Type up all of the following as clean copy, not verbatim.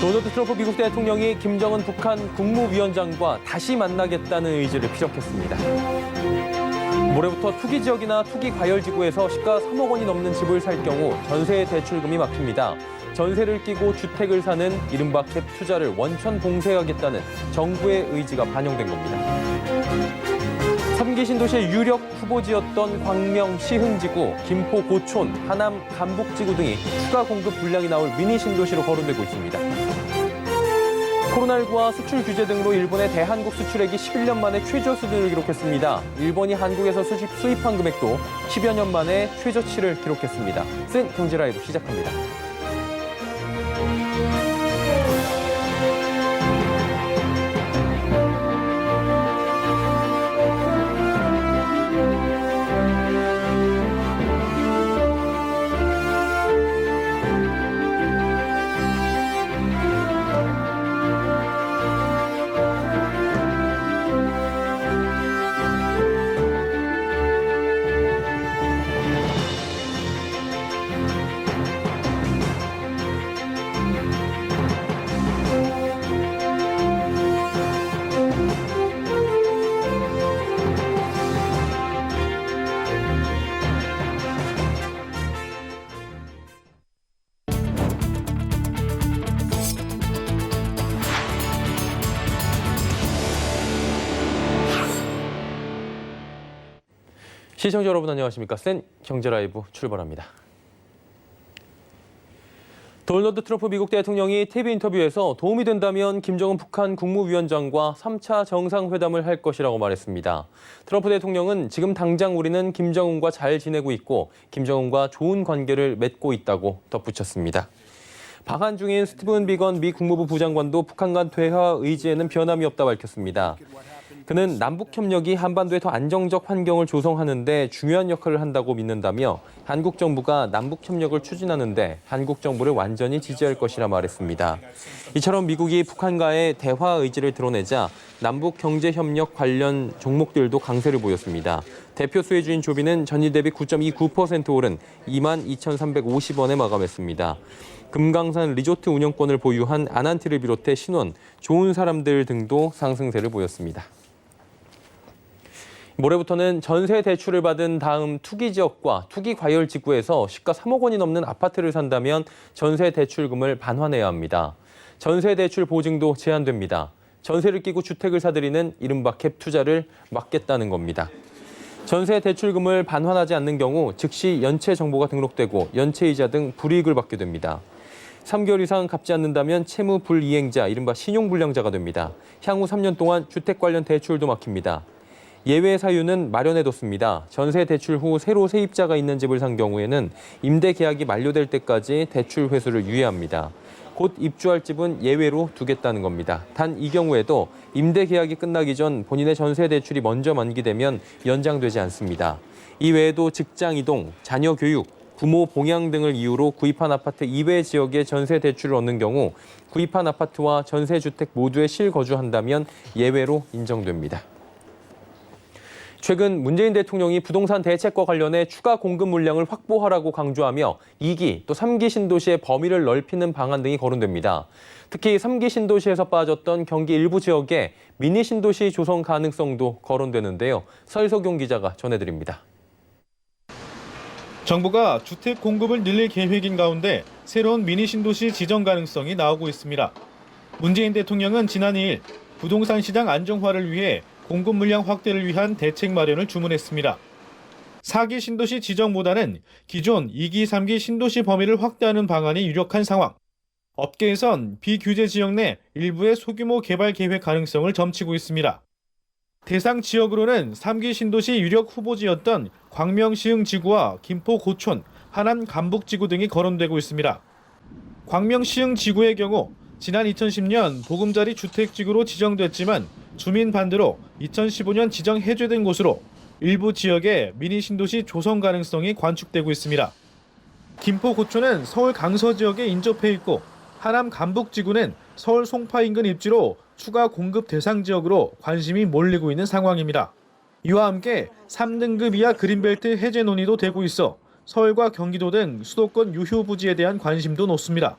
도널드 트럼프 미국 대통령이 김정은 북한 국무위원장과 다시 만나겠다는 의지를 피력했습니다. 모레부터 투기 지역이나 투기 과열 지구에서 시가 3억 원이 넘는 집을 살 경우 전세 대출금이 막힙니다. 전세를 끼고 주택을 사는 이른바 갭 투자를 원천 봉쇄하겠다는 정부의 의지가 반영된 겁니다. 3기 신도시의 유력 후보지였던 광명 시흥지구, 김포 고촌, 하남 간북지구 등이 추가 공급 분량이 나올 미니 신도시로 거론되고 있습니다. 코로나19와 수출 규제 등으로 일본의 대한국 수출액이 11년 만에 최저 수준을 기록했습니다. 일본이 한국에서 수입한 금액도 10여 년 만에 최저치를 기록했습니다. 센 경제라이브 시작합니다. 시청자 여러분 안녕하십니까? 센 경제라이브 출발합니다. 도널드 트럼프 미국 대통령이 TV 인터뷰에서 도움이 된다면 김정은 북한 국무위원장과 3차 정상회담을 할 것이라고 말했습니다. 트럼프 대통령은 지금 당장 우리는 김정은과 잘 지내고 있고 김정은과 좋은 관계를 맺고 있다고 덧붙였습니다. 방한 중인 스티븐 비건 미 국무부 부장관도 북한 간 대화 의지에는 변함이 없다 밝혔습니다. 그는 남북 협력이 한반도에 더 안정적 환경을 조성하는 데 중요한 역할을 한다고 믿는다며 한국 정부가 남북 협력을 추진하는 데 한국 정부를 완전히 지지할 것이라 말했습니다. 이처럼 미국이 북한과의 대화 의지를 드러내자 남북 경제 협력 관련 종목들도 강세를 보였습니다. 대표 수혜주인 조비는 전일 대비 9.29% 오른 22,350원에 마감했습니다. 금강산 리조트 운영권을 보유한 아난티를 비롯해 신원, 좋은 사람들 등도 상승세를 보였습니다. 모레부터는 전세 대출을 받은 다음 투기 지역과 투기 과열 지구에서 시가 3억 원이 넘는 아파트를 산다면 전세 대출금을 반환해야 합니다. 전세 대출 보증도 제한됩니다. 전세를 끼고 주택을 사들이는 이른바 갭 투자를 막겠다는 겁니다. 전세 대출금을 반환하지 않는 경우 즉시 연체 정보가 등록되고 연체이자 등 불이익을 받게 됩니다. 3개월 이상 갚지 않는다면 채무 불이행자, 이른바 신용불량자가 됩니다. 향후 3년 동안 주택 관련 대출도 막힙니다. 예외 사유는 마련해뒀습니다. 전세 대출 후 새로 세입자가 있는 집을 산 경우에는 임대 계약이 만료될 때까지 대출 회수를 유예합니다. 곧 입주할 집은 예외로 두겠다는 겁니다. 단 이 경우에도 임대 계약이 끝나기 전 본인의 전세 대출이 먼저 만기되면 연장되지 않습니다. 이 외에도 직장 이동, 자녀 교육, 부모 봉양 등을 이유로 구입한 아파트 이외 지역에 전세 대출을 얻는 경우 구입한 아파트와 전세 주택 모두에 실거주한다면 예외로 인정됩니다. 최근 문재인 대통령이 부동산 대책과 관련해 추가 공급 물량을 확보하라고 강조하며 2기 또 3기 신도시의 범위를 넓히는 방안 등이 거론됩니다. 특히 3기 신도시에서 빠졌던 경기 일부 지역에 미니 신도시 조성 가능성도 거론되는데요. 설석용 기자가 전해드립니다. 정부가 주택 공급을 늘릴 계획인 가운데 새로운 미니 신도시 지정 가능성이 나오고 있습니다. 문재인 대통령은 지난 2일 부동산 시장 안정화를 위해 공급 물량 확대를 위한 대책 마련을 주문했습니다. 4기 신도시 지정보다는 기존 2기, 3기 신도시 범위를 확대하는 방안이 유력한 상황. 업계에선 비규제 지역 내 일부의 소규모 개발 계획 가능성을 점치고 있습니다. 대상 지역으로는 3기 신도시 유력 후보지였던 광명 시흥지구와 김포 고촌, 하남 간북지구 등이 거론되고 있습니다. 광명 시흥지구의 경우 지난 2010년 보금자리 주택지구로 지정됐지만 주민 반대로 2015년 지정 해제된 곳으로 일부 지역에 미니 신도시 조성 가능성이 관측되고 있습니다. 김포 고촌은 서울 강서 지역에 인접해 있고 하남 간북지구는 서울 송파 인근 입지로 추가 공급 대상 지역으로 관심이 몰리고 있는 상황입니다. 이와 함께 3등급 이하 그린벨트 해제 논의도 되고 있어 서울과 경기도 등 수도권 유휴 부지에 대한 관심도 높습니다.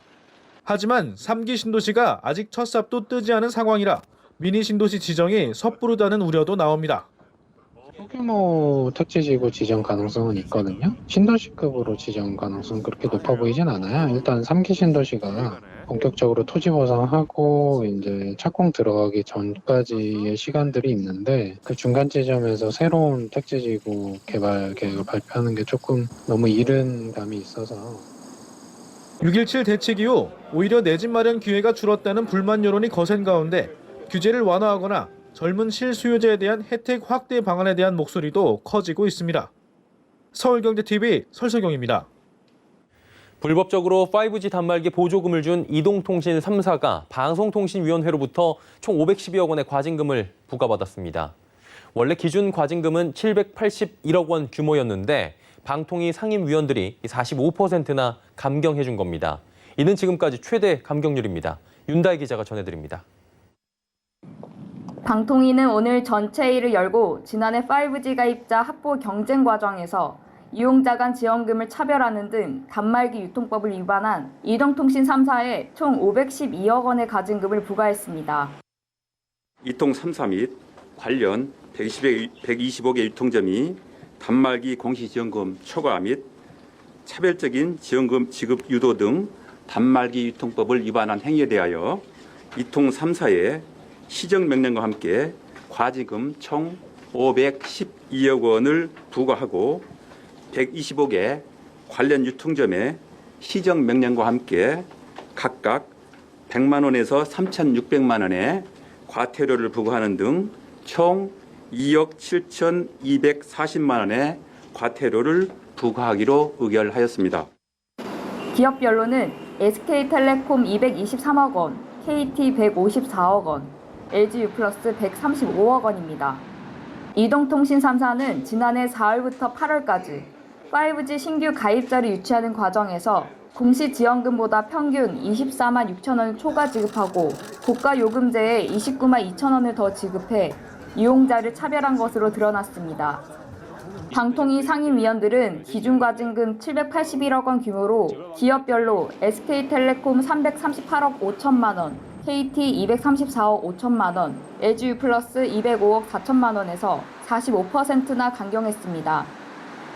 하지만 3기 신도시가 아직 첫 삽도 뜨지 않은 상황이라 미니 신도시 지정이 섣부르다는 우려도 나옵니다. 소규모 택지지구 지정 가능성은 있거든요. 신도시급으로 지정 가능성은 그렇게 높아 보이진 않아요. 일단 3기 신도시가 본격적으로 토지 보상하고 이제 착공 들어가기 전까지의 시간들이 있는데 그 중간 지점에서 새로운 택지지구 개발 계획을 발표하는 게 조금 너무 이른 감이 있어서 6.17 대책 이후 오히려 내 집 마련 기회가 줄었다는 불만 여론이 거센 가운데 규제를 완화하거나 젊은 실수요자에 대한 혜택 확대 방안에 대한 목소리도 커지고 있습니다. 서울경제TV 설석영입니다. 불법적으로 5G 단말기 보조금을 준 이동통신 3사가 방송통신위원회로부터 총 510여억 원의 과징금을 부과받았습니다. 원래 기준 과징금은 781억 원 규모였는데 방통위 상임위원들이 45%나 감경해 준 겁니다. 이는 지금까지 최대 감경률입니다. 윤다희 기자가 전해드립니다. 방통위는 오늘 전체 회의를 열고 지난해 5G 가입자 확보 경쟁 과정에서 이용자 간 지원금을 차별하는 등 단말기 유통법을 위반한 이동통신 3사에 총 512억 원의 과징금을 부과했습니다. 이통 3사 및 관련 120억의 유통점이 단말기 공시지원금 초과 및 차별적인 지원금 지급 유도 등 단말기 유통법을 위반한 행위에 대하여 이통 3사에 시정명령과 함께 과징금 총 512억 원을 부과하고 120억의 관련 유통점에 시정명령과 함께 각각 100만 원에서 3,600만 원의 과태료를 부과하는 등 총 2억 7,240만 원의 과태료를 부과하기로 의결하였습니다. 기업별로는 SK텔레콤 223억 원, KT 154억 원, LG유플러스 135억 원입니다. 이동통신 3사는 지난해 4월부터 8월까지 5G 신규 가입자를 유치하는 과정에서 공시지원금보다 평균 24만 6천 원을 초과 지급하고 고가 요금제에 29만 2천 원을 더 지급해 이용자를 차별한 것으로 드러났습니다. 방통위 상임위원들은 기준과징금 781억 원 규모로 기업별로 SK텔레콤 338억 5천만 원, KT 234억 5천만 원, LG유플러스 205억 4천만 원에서 45%나 강경했습니다.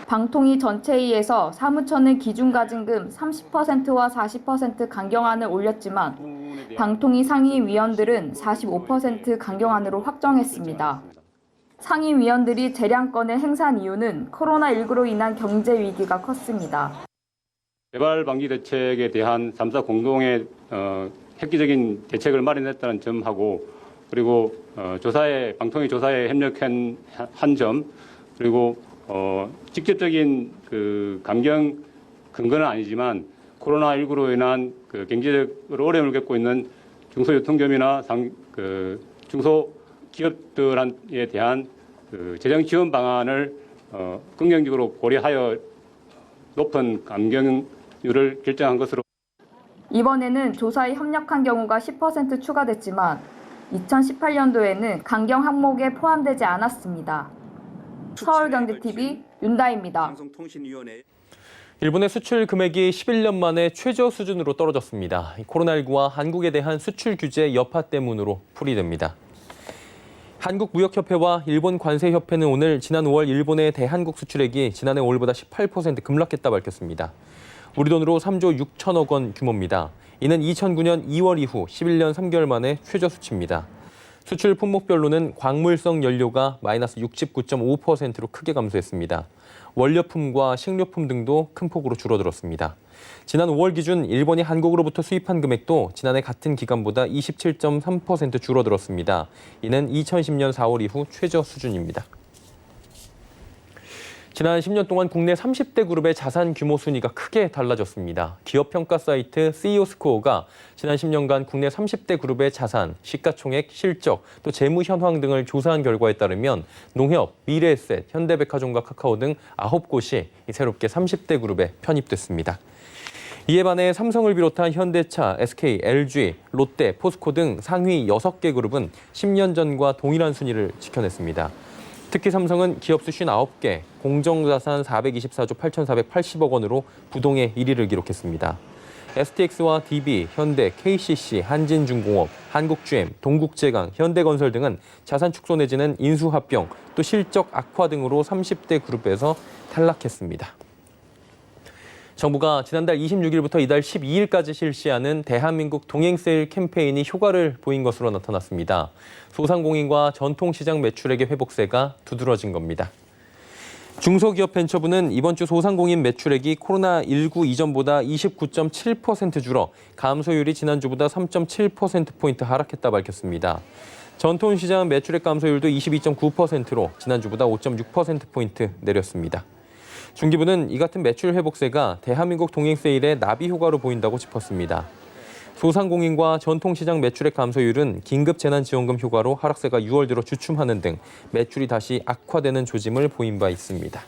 방통위 전체회의에서 사무처는 기준과징금 30%와 40% 강경안을 올렸지만 방통위 상임위원들은 45% 강경안으로 확정했습니다. 상임위원들이 재량권을 행사한 이유는 코로나19로 인한 경제 위기가 컸습니다. 재발 방지 대책에 대한 3사 공동의 획기적인 대책을 마련했다는 점하고 그리고 방통위 조사에 협력한 한 점 그리고 직접적인 그 감경 근거는 아니지만 코로나19로 인한 그 경제적으로 어려움을 겪고 있는 중소유통점이나 중소기업들에 대한 그 재정 지원 방안을 긍정적으로 고려하여 높은 감경률을 결정한 것으로. 이번에는 조사에 협력한 경우가 10% 추가됐지만 2018년도에는 강경 항목에 포함되지 않았습니다. 서울경제TV 윤다희입니다. 일본의 수출 금액이 11년 만에 최저 수준으로 떨어졌습니다. 코로나19와 한국에 대한 수출 규제 여파 때문으로 풀이됩니다. 한국무역협회와 일본 관세협회는 오늘 지난 5월 일본의 대한국 수출액이 지난해 5월보다 18% 급락했다 밝혔습니다. 우리 돈으로 3조 6천억 원 규모입니다. 이는 2009년 2월 이후 11년 3개월 만에 최저 수치입니다. 수출 품목별로는 광물성 연료가 마이너스 69.5%로 크게 감소했습니다. 원료품과 식료품 등도 큰 폭으로 줄어들었습니다. 지난 5월 기준 일본이 한국으로부터 수입한 금액도 지난해 같은 기간보다 27.3% 줄어들었습니다. 이는 2010년 4월 이후 최저 수준입니다. 지난 10년 동안 국내 30대 그룹의 자산 규모 순위가 크게 달라졌습니다. 기업 평가 사이트 CEO스코어가 지난 10년간 국내 30대 그룹의 자산, 시가총액, 실적, 또 재무 현황 등을 조사한 결과에 따르면 농협, 미래에셋, 현대백화점과 카카오 등 9곳이 새롭게 30대 그룹에 편입됐습니다. 이에 반해 삼성을 비롯한 현대차, SK, LG, 롯데, 포스코 등 상위 6개 그룹은 10년 전과 동일한 순위를 지켜냈습니다. 특히 삼성은 기업수 59개, 공정자산 424조 8,480억 원으로 부동의 1위를 기록했습니다. STX와 DB, 현대, KCC, 한진중공업, 한국GM, 동국제강, 현대건설 등은 자산 축소 내지는 인수합병, 또 실적 악화 등으로 30대 그룹에서 탈락했습니다. 정부가 지난달 26일부터 이달 12일까지 실시하는 대한민국 동행세일 캠페인이 효과를 보인 것으로 나타났습니다. 소상공인과 전통시장 매출액의 회복세가 두드러진 겁니다. 중소기업 벤처부는 이번 주 소상공인 매출액이 코로나19 이전보다 29.7% 줄어 감소율이 지난주보다 3.7%포인트 하락했다 밝혔습니다. 전통시장 매출액 감소율도 22.9%로 지난주보다 5.6%포인트 내렸습니다. 중기부는 이 같은 매출 회복세가 대한민국 동행세일의 나비 효과로 보인다고 짚었습니다. 소상공인과 전통시장 매출액 감소율은 긴급재난지원금 효과로 하락세가 6월 들어 주춤하는 등 매출이 다시 악화되는 조짐을 보인 바 있습니다.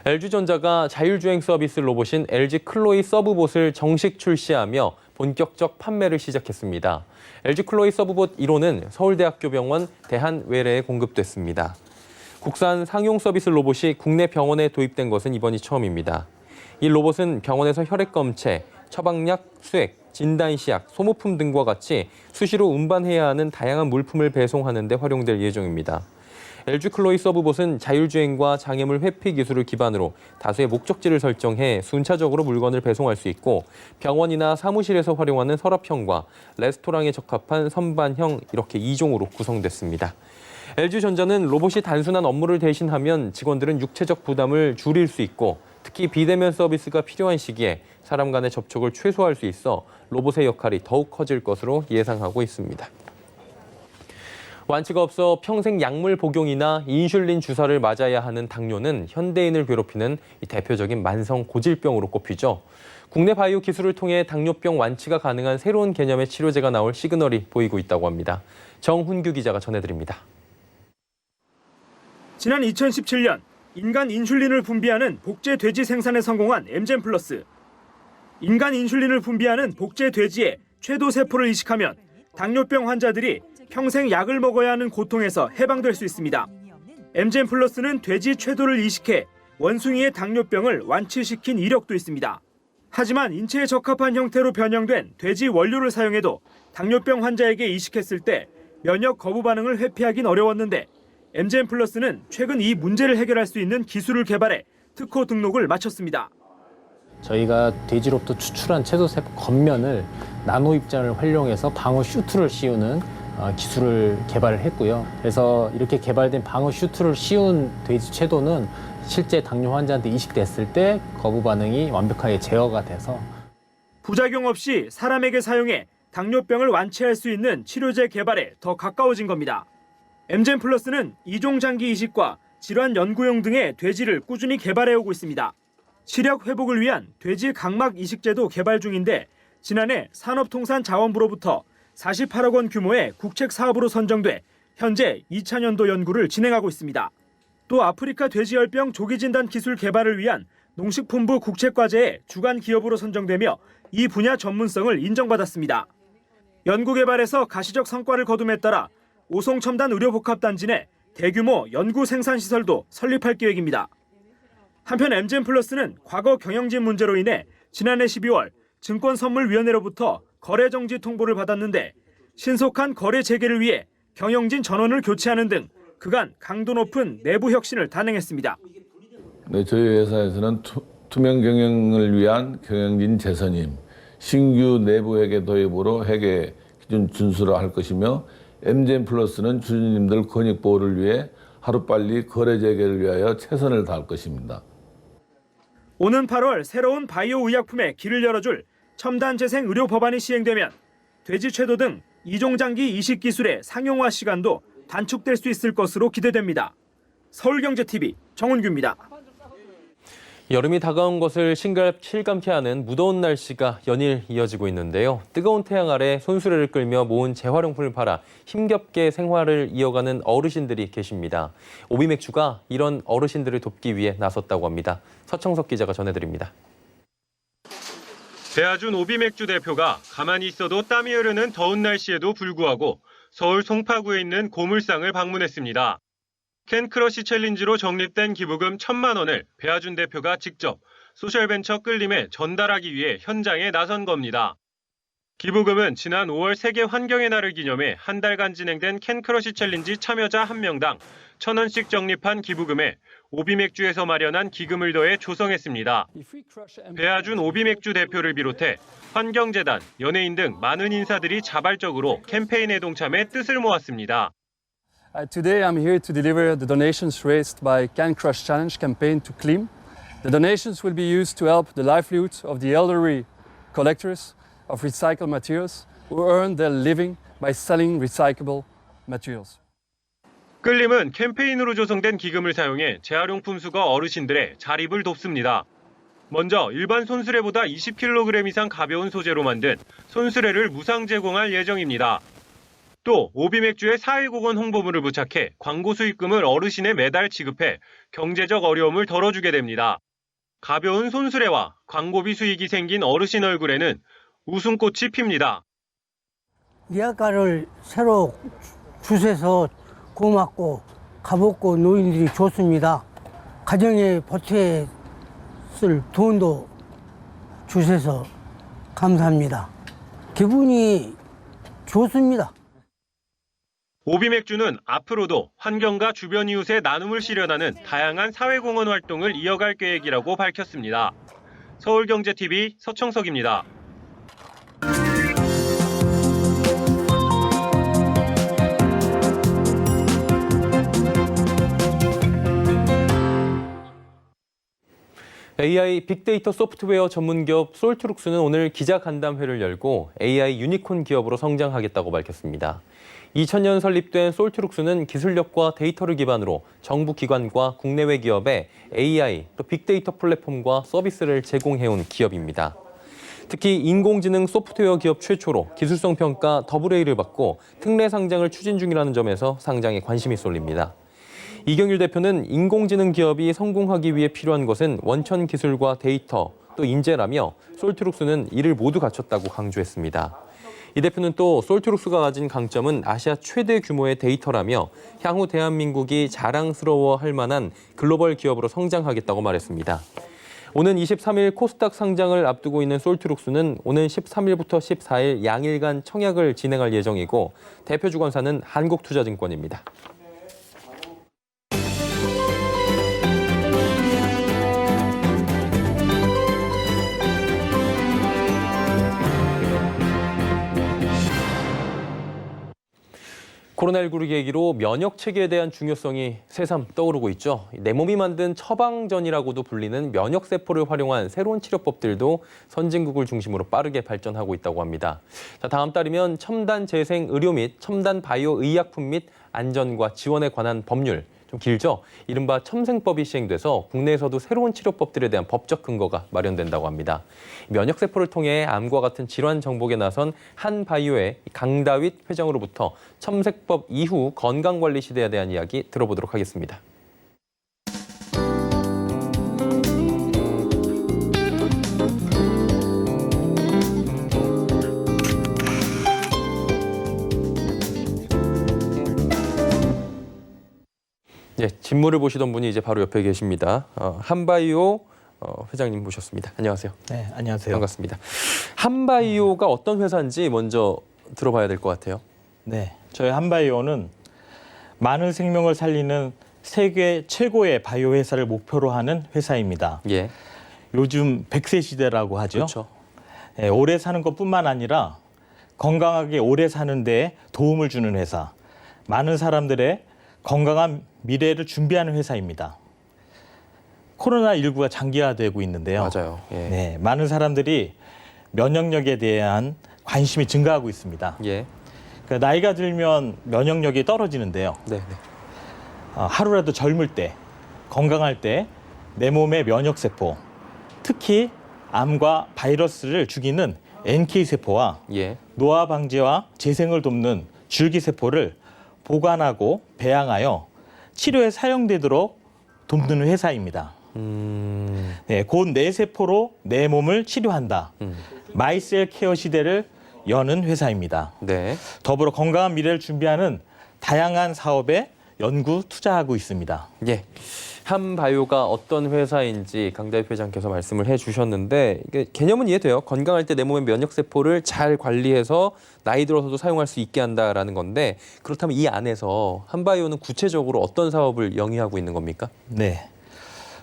LG전자가 자율주행 서비스 로봇인 LG 클로이 서브봇을 정식 출시하며 본격적 판매를 시작했습니다. LG 클로이 서브봇 1호는 서울대학교 병원 대한외래에 공급됐습니다. 국산 상용 서비스 로봇이 국내 병원에 도입된 것은 이번이 처음입니다. 이 로봇은 병원에서 혈액검체, 처방약, 수액, 진단시약, 소모품 등과 같이 수시로 운반해야 하는 다양한 물품을 배송하는 데 활용될 예정입니다. LG 클로이 서브봇은 자율주행과 장애물 회피 기술을 기반으로 다수의 목적지를 설정해 순차적으로 물건을 배송할 수 있고 병원이나 사무실에서 활용하는 서랍형과 레스토랑에 적합한 선반형 이렇게 2종으로 구성됐습니다. LG전자는 로봇이 단순한 업무를 대신하면 직원들은 육체적 부담을 줄일 수 있고 특히 비대면 서비스가 필요한 시기에 사람 간의 접촉을 최소화할 수 있어 로봇의 역할이 더욱 커질 것으로 예상하고 있습니다. 완치가 없어 평생 약물 복용이나 인슐린 주사를 맞아야 하는 당뇨는 현대인을 괴롭히는 대표적인 만성 고질병으로 꼽히죠. 국내 바이오 기술을 통해 당뇨병 완치가 가능한 새로운 개념의 치료제가 나올 시그널이 보이고 있다고 합니다. 정훈규 기자가 전해드립니다. 지난 2017년 인간 인슐린을 분비하는 복제 돼지 생산에 성공한 엠젠 플러스. 인간 인슐린을 분비하는 복제 돼지의 췌도 세포를 이식하면 당뇨병 환자들이 평생 약을 먹어야 하는 고통에서 해방될 수 있습니다. 엠젠 플러스는 돼지 췌도를 이식해 원숭이의 당뇨병을 완치시킨 이력도 있습니다. 하지만 인체에 적합한 형태로 변형된 돼지 원료를 사용해도 당뇨병 환자에게 이식했을 때 면역 거부 반응을 회피하긴 어려웠는데 엠젠 플러스는 최근 이 문제를 해결할 수 있는 기술을 개발해 특허 등록을 마쳤습니다. 저희가 돼지로부터 추출한 췌도세포 겉면을 나노 입자를 활용해서 방어 슈트를 씌우는 기술을 개발을 했고요. 그래서 이렇게 개발된 방어 슈트를 씌운 돼지 췌도는 실제 당뇨 환자한테 이식됐을 때 거부 반응이 완벽하게 제어가 돼서 부작용 없이 사람에게 사용해 당뇨병을 완치할 수 있는 치료제 개발에 더 가까워진 겁니다. 엠젠 플러스는 이종 장기 이식과 질환 연구용 등의 돼지를 꾸준히 개발해오고 있습니다. 시력 회복을 위한 돼지 각막 이식제도 개발 중인데 지난해 산업통상자원부로부터 48억 원 규모의 국책 사업으로 선정돼 현재 2차 년도 연구를 진행하고 있습니다. 또 아프리카 돼지열병 조기 진단 기술 개발을 위한 농식품부 국책과제의 주간 기업으로 선정되며 이 분야 전문성을 인정받았습니다. 연구 개발에서 가시적 성과를 거둠에 따라 오송첨단 의료복합단지 내 대규모 연구 생산 시설도 설립할 계획입니다. 한편 엠젠 플러스는 과거 경영진 문제로 인해 지난해 12월 증권선물위원회로부터 거래 정지 통보를 받았는데 신속한 거래 재개를 위해 경영진 전원을 교체하는 등 그간 강도 높은 내부 혁신을 단행했습니다. 네, 저희 회사에서는 투명 경영을 위한 경영진 재선임, 신규 내부 회계 도입으로 회계 기준 준수를 할 것이며 엠젠 플러스는 주주님들 권익 보호를 위해 하루빨리 거래 재개를 위하여 최선을 다할 것입니다. 오는 8월 새로운 바이오 의약품에 길을 열어줄 첨단 재생 의료 법안이 시행되면 돼지 췌도 등 이종장기 이식 기술의 상용화 시간도 단축될 수 있을 것으로 기대됩니다. 서울경제TV 정훈규입니다. 여름이 다가온 것을 실감케 하는 무더운 날씨가 연일 이어지고 있는데요. 뜨거운 태양 아래 손수레를 끌며 모은 재활용품을 팔아 힘겹게 생활을 이어가는 어르신들이 계십니다. 오비맥주가 이런 어르신들을 돕기 위해 나섰다고 합니다. 서청석 기자가 전해드립니다. 배아준 오비맥주 대표가 가만히 있어도 땀이 흐르는 더운 날씨에도 불구하고 서울 송파구에 있는 고물상을 방문했습니다. 캔크러쉬 챌린지로 적립된 기부금 1,000만 원을 배아준 대표가 직접 소셜벤처 끌림에 전달하기 위해 현장에 나선 겁니다. 기부금은 지난 5월 세계 환경의 날을 기념해 한 달간 진행된 캔크러쉬 챌린지 참여자 1명당 1,000원씩 적립한 기부금에 오비맥주에서 마련한 기금을 더해 조성했습니다. 배아준 오비맥주 대표를 비롯해 환경재단, 연예인 등 많은 인사들이 자발적으로 캠페인에 동참해 뜻을 모았습니다. Today I'm here to deliver the donations raised by Can Crush Challenge campaign to Klim. The donations will be used to help the livelihoods of the elderly collectors of recycled materials who earn their living by selling recyclable materials. 끌림은 캠페인으로 조성된 기금을 사용해 재활용품 수거 어르신들의 자립을 돕습니다. 먼저 일반 손수레보다 20kg 이상 가벼운 소재로 만든 손수레를 무상 제공할 예정입니다. 또 오비맥주의 4.19원 홍보물을 부착해 광고 수익금을 어르신에 매달 지급해 경제적 어려움을 덜어주게 됩니다. 가벼운 손수레와 광고비 수익이 생긴 어르신 얼굴에는 웃음꽃이 핍니다. 리아카를 새로 주셔서 고맙고 가볍고 노인들이 좋습니다. 가정에 보태 쓸 돈도 주셔서 감사합니다. 기분이 좋습니다. 오비맥주는 앞으로도 환경과 주변 이웃의 나눔을 실현하는 다양한 사회공헌 활동을 이어갈 계획이라고 밝혔습니다. 서울경제TV 서청석입니다. AI 빅데이터 소프트웨어 전문기업 솔트룩스는 오늘 기자간담회를 열고 AI 유니콘 기업으로 성장하겠다고 밝혔습니다. 2000년 설립된 솔트룩스는 기술력과 데이터를 기반으로 정부 기관과 국내외 기업에 AI, 또 빅데이터 플랫폼과 서비스를 제공해온 기업입니다. 특히 인공지능 소프트웨어 기업 최초로 기술성 평가 AA를 받고 특례 상장을 추진 중이라는 점에서 상장에 관심이 쏠립니다. 이경일 대표는 인공지능 기업이 성공하기 위해 필요한 것은 원천 기술과 데이터, 또 인재라며 솔트룩스는 이를 모두 갖췄다고 강조했습니다. 이 대표는 또 솔트룩스가 가진 강점은 아시아 최대 규모의 데이터라며 향후 대한민국이 자랑스러워할 만한 글로벌 기업으로 성장하겠다고 말했습니다. 오는 23일 코스닥 상장을 앞두고 있는 솔트룩스는 오는 13일부터 14일 양일간 청약을 진행할 예정이고 대표 주관사는 한국투자증권입니다. 코로나19를 계기로 면역 체계에 대한 중요성이 새삼 떠오르고 있죠. 내 몸이 만든 처방전이라고도 불리는 면역 세포를 활용한 새로운 치료법들도 선진국을 중심으로 빠르게 발전하고 있다고 합니다. 자, 다음 달이면 첨단 재생 의료 및 첨단 바이오 의약품 및 안전과 지원에 관한 법률, 좀 길죠? 이른바 첨생법이 시행돼서 국내에서도 새로운 치료법들에 대한 법적 근거가 마련된다고 합니다. 면역세포를 통해 암과 같은 질환 정복에 나선 한바이오의 강다윗 회장으로부터 첨생법 이후 건강관리 시대에 대한 이야기 들어보도록 하겠습니다. 예, 진무를 보시던 분이 이제 바로 옆에 계십니다. 한바이오 회장님 모셨습니다. 안녕하세요. 네, 안녕하세요. 반갑습니다. 한바이오가 어떤 회사인지 먼저 들어봐야 될 것 같아요. 네, 저희 한바이오는 많은 생명을 살리는 세계 최고의 바이오 회사를 목표로 하는 회사입니다. 예. 요즘 100세 시대라고 하죠. 그렇죠. 네, 오래 사는 것뿐만 아니라 건강하게 오래 사는 데 도움을 주는 회사, 많은 사람들의 건강한 미래를 준비하는 회사입니다. 코로나19가 장기화되고 있는데요. 맞아요. 예. 네, 많은 사람들이 면역력에 대한 관심이 증가하고 있습니다. 예. 그러니까 나이가 들면 면역력이 떨어지는데요. 네. 하루라도 젊을 때, 건강할 때 내 몸의 면역세포, 특히 암과 바이러스를 죽이는 NK세포와 예. 노화 방지와 재생을 돕는 줄기세포를 보관하고 배양하여 치료에 사용되도록 돕는 회사입니다. 네, 곧 내 세포로 내 몸을 치료한다. 마이셀 케어 시대를 여는 회사입니다. 네. 더불어 건강한 미래를 준비하는 다양한 사업에 연구 투자하고 있습니다. 예. 한바이오가 어떤 회사인지 강다입 회장께서 말씀을 해주셨는데 이게 개념은 이해돼요. 건강할 때 내 몸의 면역세포를 잘 관리해서 나이 들어서도 사용할 수 있게 한다라는 건데 그렇다면 이 안에서 한바이오는 구체적으로 어떤 사업을 영위하고 있는 겁니까? 네.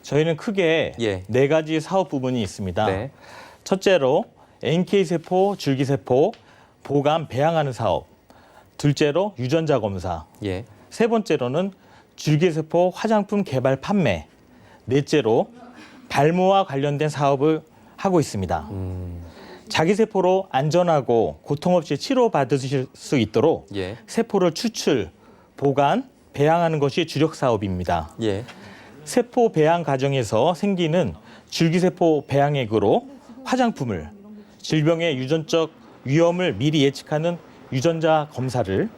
저희는 크게 예. 4가지 사업 부분이 있습니다. 네. 첫째로 NK세포, 줄기세포 보관, 배양하는 사업. 둘째로 유전자 검사. 예. 세 번째로는 줄기세포 화장품 개발 판매. 넷째로 발모와 관련된 사업을 하고 있습니다. 자기세포로 안전하고 고통 없이 치료받으실 수 있도록 예. 세포를 추출, 보관, 배양하는 것이 주력 사업입니다. 예. 세포 배양 과정에서 생기는 줄기세포 배양액으로 화장품을, 질병의 유전적 위험을 미리 예측하는 유전자 검사를,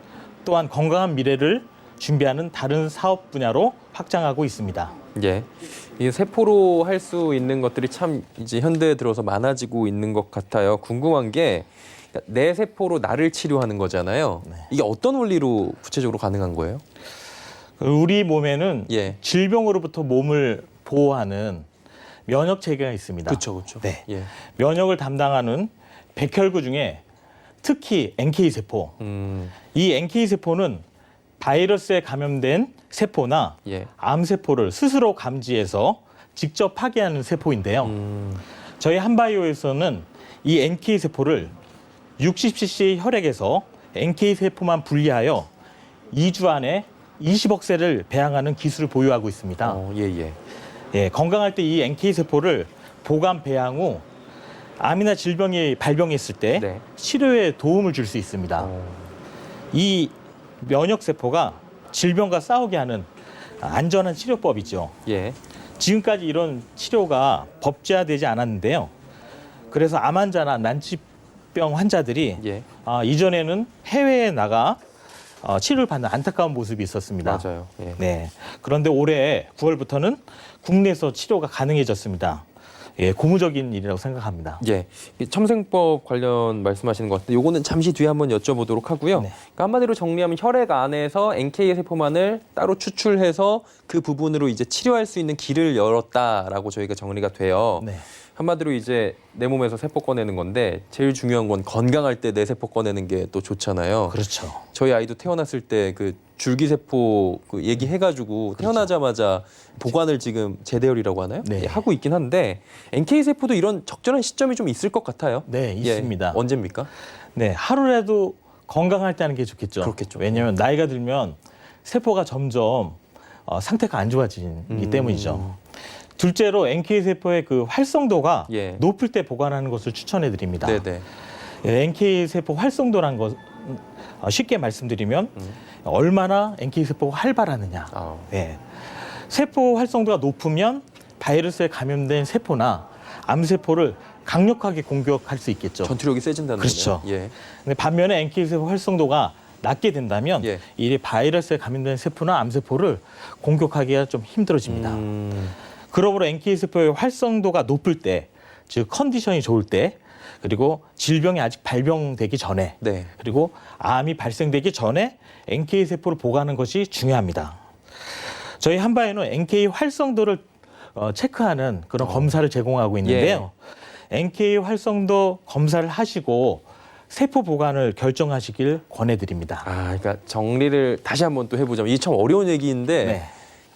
또한 건강한 미래를 준비하는 다른 사업 분야로 확장하고 있습니다. 예. 이 세포로 할 수 있는 것들이 참 이제 현대에 들어서 많아지고 있는 것 같아요. 궁금한 게 내 세포로 나를 치료하는 거잖아요. 이게 어떤 원리로 구체적으로 가능한 거예요? 우리 몸에는 예. 질병으로부터 몸을 보호하는 면역 체계가 있습니다. 그렇죠, 그렇죠. 네. 예. 면역을 담당하는 백혈구 중에 특히 NK세포. 이 NK세포는 바이러스에 감염된 세포나 예. 암세포를 스스로 감지해서 직접 파괴하는 세포인데요. 저희 한바이오에서는 이 NK세포를 60cc 혈액에서 NK세포만 분리하여 2주 안에 20억 셀을 배양하는 기술을 보유하고 있습니다. 예. 예, 건강할 때 이 NK세포를 보관 배양 후 암이나 질병이 발병했을 때 네. 치료에 도움을 줄 수 있습니다. 이 면역세포가 질병과 싸우게 하는 안전한 치료법이죠. 예. 지금까지 이런 치료가 법제화되지 않았는데요. 그래서 암 환자나 난치병 환자들이 예. 이전에는 해외에 나가 치료를 받는 안타까운 모습이 있었습니다. 맞아요. 예. 네. 그런데 올해 9월부터는 국내에서 치료가 가능해졌습니다. 예, 고무적인 일이라고 생각합니다. 예, 이 첨생법 관련 말씀하시는 것 같은데 요거는 잠시 뒤에 한번 여쭤보도록 하고요. 네. 그러니까 한마디로 정리하면 혈액 안에서 NK 세포만을 따로 추출해서 그 부분으로 이제 치료할 수 있는 길을 열었다라고 저희가 정리가 돼요. 네. 한마디로 이제 내 몸에서 세포 꺼내는 건데 제일 중요한 건 건강할 때 내 세포 꺼내는 게 또 좋잖아요. 그렇죠. 저희 아이도 태어났을 때 그 줄기세포 그 얘기해가지고 태어나자마자 보관을 지금 재대열이라고 하나요? 네. 예, 하고 있긴 한데 NK세포도 이런 적절한 시점이 좀 있을 것 같아요. 네, 있습니다. 언제입니까? 네, 하루라도 건강할 때 하는 게 좋겠죠. 그렇겠죠. 왜냐하면 나이가 들면 세포가 점점 상태가 안 좋아지기 때문이죠. 둘째로 NK세포의 그 활성도가 예. 높을 때 보관하는 것을 추천해 드립니다. 네네. NK세포 활성도란 것 쉽게 말씀드리면 얼마나 NK세포가 활발하느냐. 네. 세포 활성도가 높으면 바이러스에 감염된 세포나 암세포를 강력하게 공격할 수 있겠죠. 전투력이 세진다는 그렇죠. 거네요. 예. 근데 반면에 NK세포 활성도가 낮게 된다면 예. 이 바이러스에 감염된 세포나 암세포를 공격하기가 좀 힘들어집니다. 그러므로 NK세포의 활성도가 높을 때, 즉 컨디션이 좋을 때, 그리고 질병이 아직 발병되기 전에, 네. 그리고 암이 발생되기 전에 NK세포를 보관하는 것이 중요합니다. 저희 한바이오는 NK 활성도를 체크하는 그런 검사를 제공하고 있는데요. NK 활성도 검사를 하시고 세포 보관을 결정하시길 권해드립니다. 그러니까 정리를 다시 한번 또 해보자면 이게 참 어려운 얘기인데 네.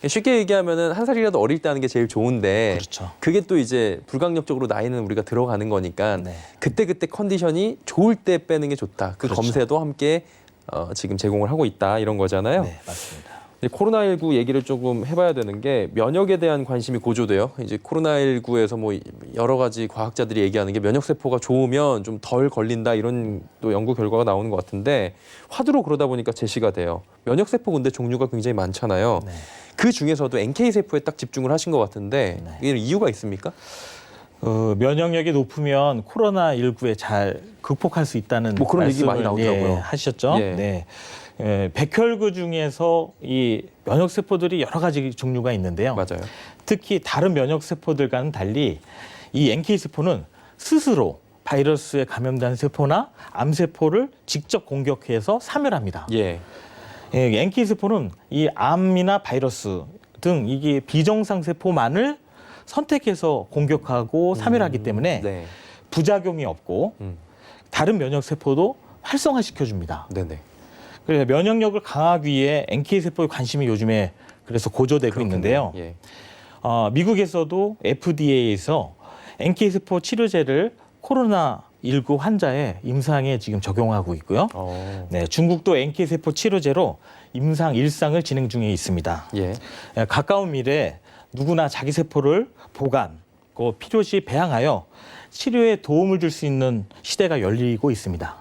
쉽게 얘기하면은 한 살이라도 어릴 때 하는 게 제일 좋은데 그렇죠. 그게 또 이제 불강력적으로 나이는 우리가 들어가는 거니까 네. 그때 컨디션이 좋을 때 빼는 게 좋다. 그 그렇죠. 검사도 함께 지금 제공을 하고 있다 이런 거잖아요. 네, 맞습니다. 코로나19 얘기를 조금 해봐야 되는 게 면역에 대한 관심이 고조돼요. 이제 코로나19에서 뭐 여러 가지 과학자들이 얘기하는 게 면역 세포가 좋으면 좀 덜 걸린다 이런 또 연구 결과가 나오는 것 같은데 화두로 그러다 보니까 제시가 돼요. 면역 세포 근데 종류가 굉장히 많잖아요. 네. 그 중에서도 NK 세포에 딱 집중을 하신 것 같은데 이게 이유가 있습니까? 면역력이 높으면 코로나19에 잘 극복할 수 있다는 뭐 그런 얘기 많이 말씀을, 나오더라고요. 하셨죠. 예. 네. 백혈구 중에서 이 면역 세포들이 여러 가지 종류가 있는데요. 맞아요. 특히 다른 면역 세포들과는 달리 이 NK 세포는 스스로 바이러스에 감염된 세포나 암 세포를 직접 공격해서 사멸합니다. 예. 예, NK 세포는 이 암이나 바이러스 등 이게 비정상 세포만을 선택해서 공격하고 사멸하기 때문에 네. 부작용이 없고 다른 면역 세포도 활성화시켜 줍니다. 네네. 그래서 면역력을 강화하기 위해 NK 세포의 관심이 요즘에 그래서 고조되고 그렇군요. 있는데요. 예. 미국에서도 FDA에서 NK 세포 치료제를 코로나19 환자의 임상에 지금 적용하고 있고요. 네, 중국도 NK 세포 치료제로 임상 1상을 진행 중에 있습니다. 예. 가까운 미래에 누구나 자기 세포를 보관, 필요시 배양하여 치료에 도움을 줄 수 있는 시대가 열리고 있습니다.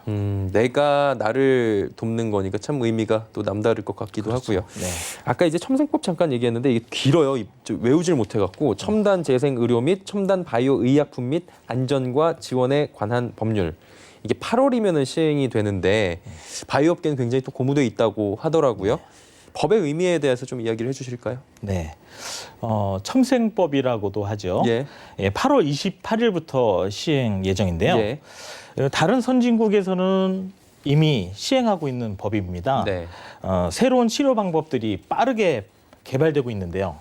내가 나를 돕는 거니까 참 의미가 또 남다를 것 같기도 하고요. 네. 아까 이제 첨생법 잠깐 얘기했는데 이게 길어요. 외우질 못해갖고 첨단 재생 의료 및 첨단 바이오 의약품 및 안전과 지원에 관한 법률. 이게 8월이면은 시행이 되는데 바이오 업계는 굉장히 또 고무돼 있다고 하더라고요. 법의 의미에 대해서 좀 이야기를 해주실까요? 네. 첨생법이라고도 하죠. 예. 8월 28일부터 시행 예정인데요. 예. 다른 선진국에서는 이미 시행하고 있는 법입니다. 네. 새로운 치료 방법들이 빠르게 개발되고 있는데요.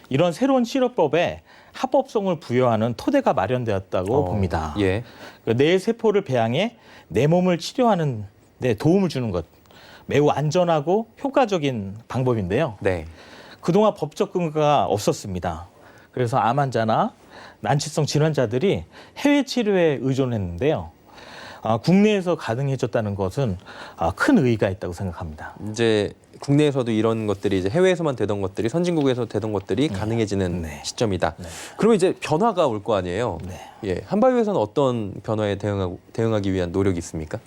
이런 새로운 치료법에 합법성을 부여하는 토대가 마련되었다고 봅니다. 예. 뇌 세포를 배양해 내 몸을 치료하는 데 도움을 주는 것. 매우 안전하고 효과적인 방법인데요. 네. 그동안 법적 근거가 없었습니다. 그래서 암 환자나 난치성 질환자들이 해외 치료에 의존했는데요. 국내에서 가능해졌다는 것은 큰 의의가 있다고 생각합니다. 이제 국내에서도 이런 것들이 이제 해외에서만 되던 것들이 선진국에서 되던 것들이 가능해지는 시점이다. 그러면 이제 변화가 올 거 아니에요. 예. 한바이오에서는 어떤 변화에 대응하기 위한 노력이 있습니까?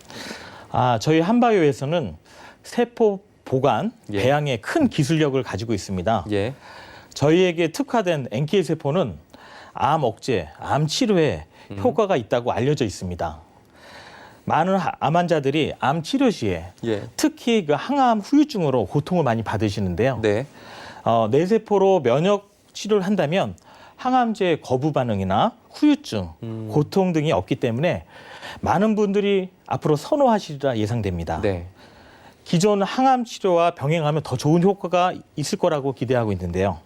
저희 한바이오에서는 세포 보관, 배양에 큰 기술력을 가지고 있습니다. 예. 저희에게 특화된 NK 세포는 암 억제, 암 치료에 효과가 있다고 알려져 있습니다. 많은 암 환자들이 암 치료 시에 특히 그 항암 후유증으로 고통을 많이 받으시는데요. 네. 뇌 세포로 면역 치료를 한다면 항암제 거부 반응이나 후유증, 고통 등이 없기 때문에 많은 분들이 앞으로 선호하시리라 예상됩니다. 네. 기존 항암 치료와 병행하면 더 좋은 효과가 있을 거라고 기대하고 있는데요.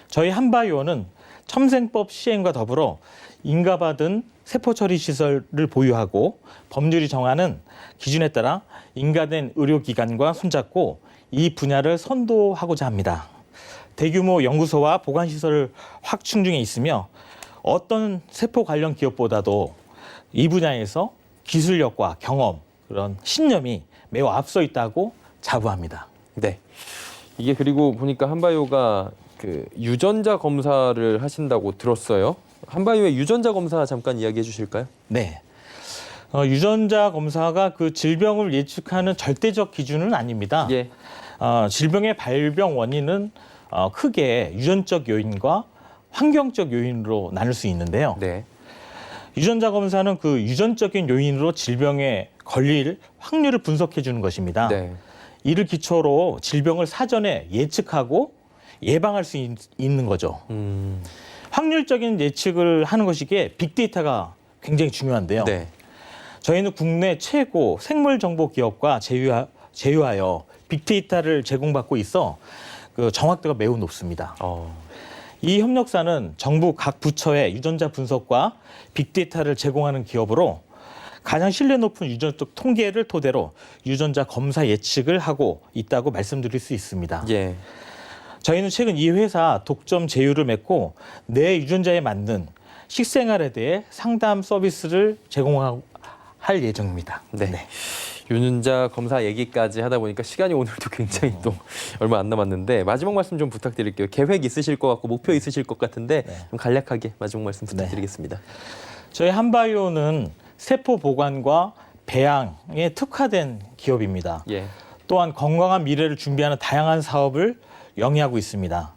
저희 한바이오는 첨생법 시행과 더불어 인가받은 세포 처리 시설을 보유하고 법률이 정하는 기준에 따라 인가된 의료기관과 손잡고 이 분야를 선도하고자 합니다. 대규모 연구소와 보관시설을 확충 중에 있으며 어떤 세포 관련 기업보다도 이 분야에서 기술력과 경험, 그런 신념이 매우 앞서 있다고 자부합니다. 네. 이게 그리고 보니까 한바이오가 그 유전자 검사를 하신다고 들었어요. 한바이오의 유전자 검사 잠깐 이야기해 주실까요? 네. 유전자 검사가 그 질병을 예측하는 절대적 기준은 아닙니다. 예. 질병의 발병 원인은 크게 유전적 요인과 환경적 요인으로 나눌 수 있는데요. 네. 유전자 검사는 그 유전적인 요인으로 질병에 걸릴 확률을 분석해 주는 것입니다. 네. 이를 기초로 질병을 사전에 예측하고 예방할 수 있는 거죠. 확률적인 예측을 하는 것이기에 빅데이터가 굉장히 중요한데요. 네. 저희는 국내 최고 생물정보 기업과 제휴하여 빅데이터를 제공받고 있어 그 정확도가 매우 높습니다. 이 협력사는 정부 각 부처의 유전자 분석과 빅데이터를 제공하는 기업으로 가장 신뢰 높은 유전적 통계를 토대로 유전자 검사 예측을 하고 있다고 말씀드릴 수 있습니다. 예. 저희는 최근 이 회사 독점 제휴를 맺고 내 유전자에 맞는 식생활에 대해 상담 서비스를 제공할 예정입니다. 네. 유전자 검사 얘기까지 하다 보니까 시간이 오늘도 굉장히 또 얼마 안 남았는데 마지막 말씀 좀 부탁드릴게요. 계획 있으실 것 같고 목표 있으실 것 같은데 좀 간략하게 마지막 말씀 부탁드리겠습니다. 저희 한바이오는 세포 보관과 배양에 특화된 기업입니다. 예. 또한 건강한 미래를 준비하는 다양한 사업을 영위하고 있습니다.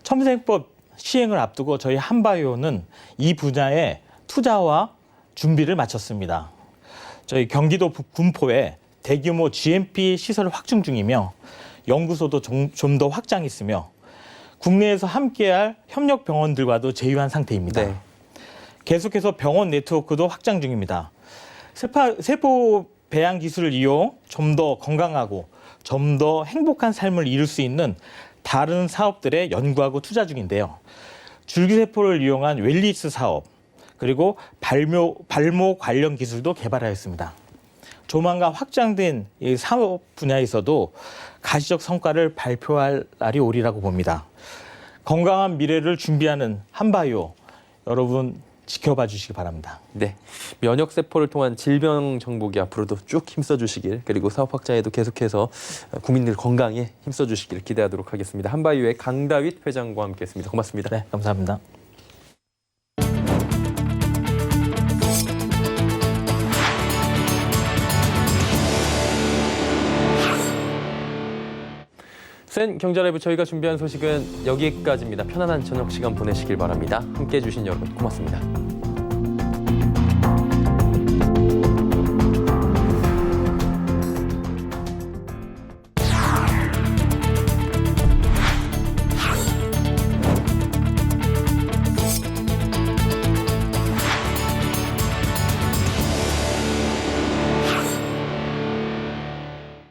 첨생법 시행을 앞두고 저희 한바이오는 이 분야에 투자와 준비를 마쳤습니다. 저희 경기도 군포에 대규모 GMP 시설을 확충 중이며 연구소도 좀 더 확장했으며 국내에서 함께할 협력 병원들과도 제휴한 상태입니다. 네. 계속해서 병원 네트워크도 확장 중입니다. 세포 배양 기술을 이용 좀 더 건강하고 좀 더 행복한 삶을 이룰 수 있는 다른 사업들에 연구하고 투자 중인데요. 줄기세포를 이용한 웰니스 사업, 그리고 발모 관련 기술도 개발하였습니다. 조만간 확장된 이 사업 분야에서도 가시적 성과를 발표할 날이 오리라고 봅니다. 건강한 미래를 준비하는 한바이오, 여러분 지켜봐 주시기 바랍니다. 네, 면역세포를 통한 질병 정복이 앞으로도 쭉 힘써 주시길, 그리고 사업 확장에도 계속해서 국민들 건강에 힘써 주시길 기대하도록 하겠습니다. 한바이오의 강다윗 회장과 함께했습니다. 고맙습니다. 네, 감사합니다. 센 경제라이브 저희가 준비한 소식은 여기까지입니다. 편안한 저녁 시간 보내시길 바랍니다. 함께해 주신 여러분 고맙습니다.